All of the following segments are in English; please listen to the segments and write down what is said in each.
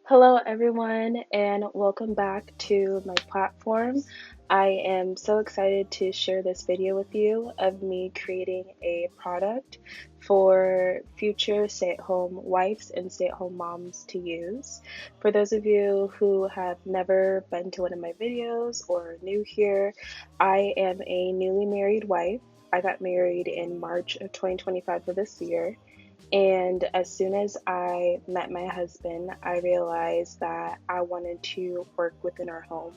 Hello, everyone, and welcome back to my platform. I am so excited to share this video with you of me creating a product for future stay-at-home wives and stay-at-home moms to use. For those of you who have never been to one of my videos or are new here, I am a newly married wife. I got married in March of 2025 of this year. And as soon as I met my husband, I realized that I wanted to work within our home.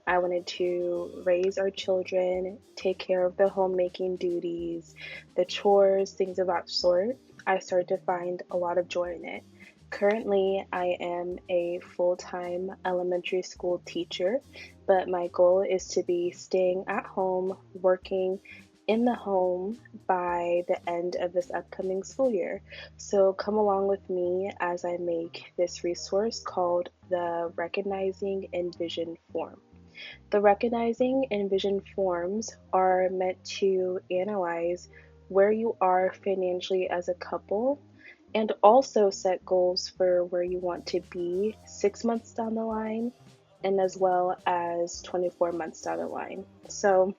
I wanted to raise our children, take care of the homemaking duties, the chores, things of that sort. I started to find a lot of joy in it. Currently, I am a full-time elementary school teacher, but my goal is to be staying at home, working in the home by the end of this upcoming school year. So come along with me as I make this resource called the Recognizing Envision form. The Recognizing Envision forms are meant to analyze where you are financially as a couple and also set goals for where you want to be 6 months down the line and as well as 24 months down the line. So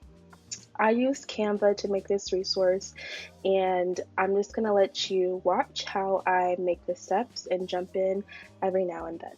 I used Canva to make this resource, and I'm just going to let you watch how I make the steps and jump in every now and then.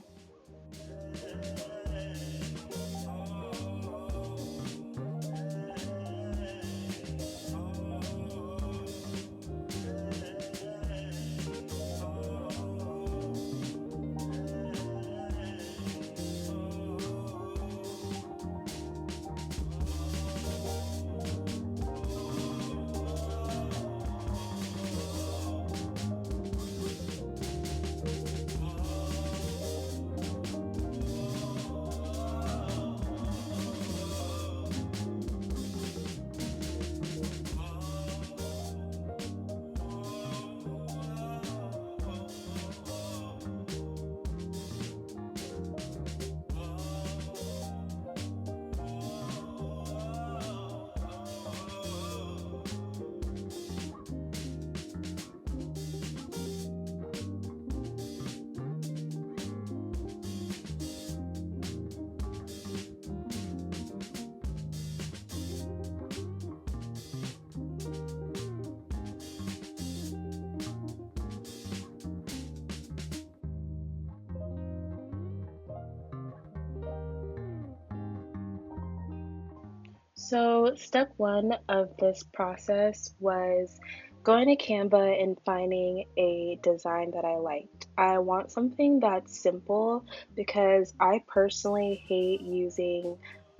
So, step one of this process was going to Canva and finding a design that I liked. I want something that's simple because I personally hate using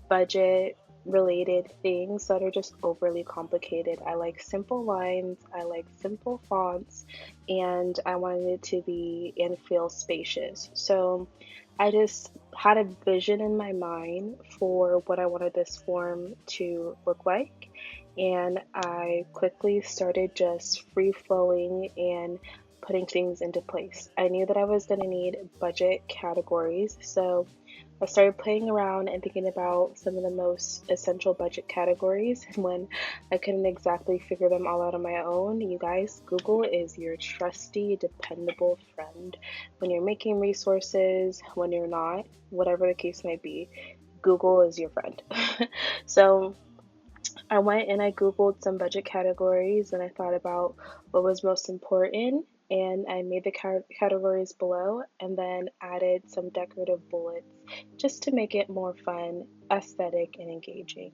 budget related things that are just overly complicated. I like simple lines, I like simple fonts, and I wanted it to be and feel spacious. So, I just had a vision in my mind for what I wanted this form to look like, and I quickly started just free flowing and putting things into place. I knew that I was going to need budget categories, so I started playing around and thinking about some of the most essential budget categories. And when I couldn't exactly figure them all out on my own, you guys, Google is your trusty, dependable friend. When you're making resources, when you're not, whatever the case might be, Google is your friend. So I went and I Googled some budget categories and I thought about what was most important, and I made the categories below and then added some decorative bullets just to make it more fun, aesthetic, and engaging.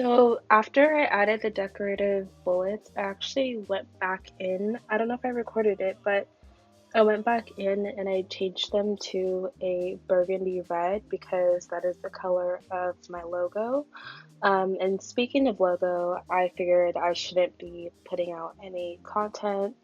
So after I added the decorative bullets, I actually went back in. I don't know if I recorded it, but I went back in and I changed them to a burgundy red because that is the color of my logo. And speaking of logo, I figured I shouldn't be putting out any content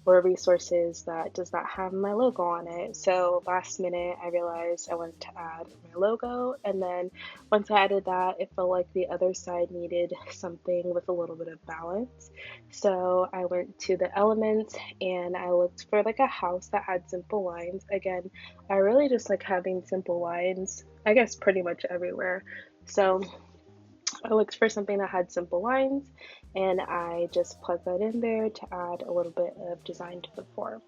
or resources that does not have my logo on it. So last minute, I realized I wanted to add my logo, and then once I added that, it felt like the other side needed something with a little bit of balance. So I went to the elements and I looked for like a house that had simple lines. Again, I really just like having simple lines, I guess pretty much everywhere. So I looked for something that had simple lines and I just plugged that in there to add a little bit of design to the form.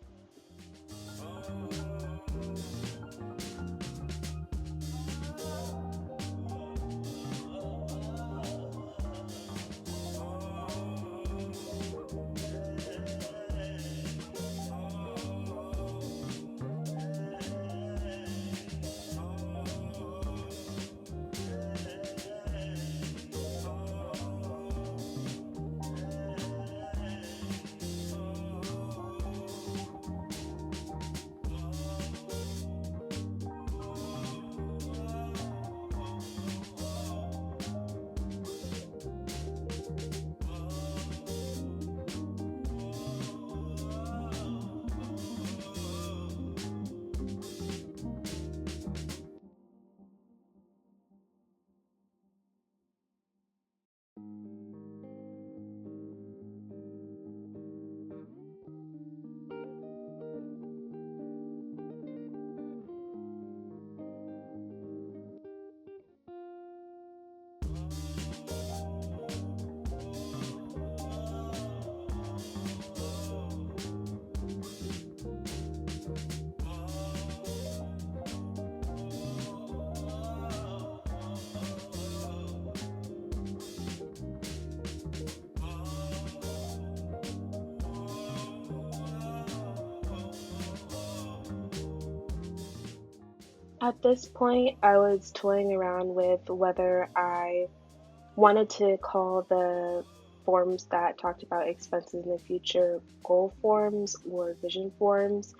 At this point, I was toying around with whether I wanted to call the forms that talked about expenses in the future goal forms or vision forms.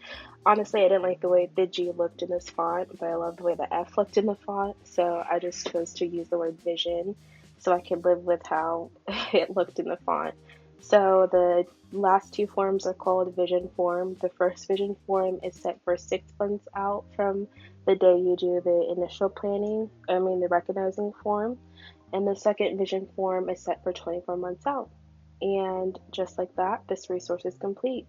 Honestly, I didn't like the way the G looked in this font, but I love the way the F looked in the font, so I just chose to use the word vision so I could live with how it looked in the font. So the last two forms are called vision form. The first vision form is set for 6 months out from the day you do the initial planning, the recognizing form. And the second vision form is set for 24 months out. And just like that, this resource is complete.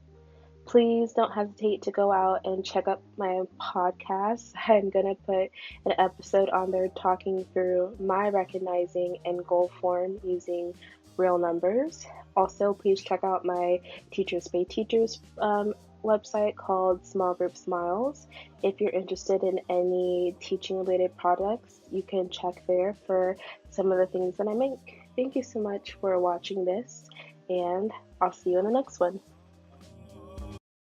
Please don't hesitate to go out and check out my podcast. I'm going to put an episode on there talking through my recognizing and goal form using real numbers. Also, please check out my Teachers Pay Teachers website called Small Group Smiles. If you're interested in any teaching related products, you can check there for some of the things that I make. Thank you so much for watching this, and I'll see you in the next one.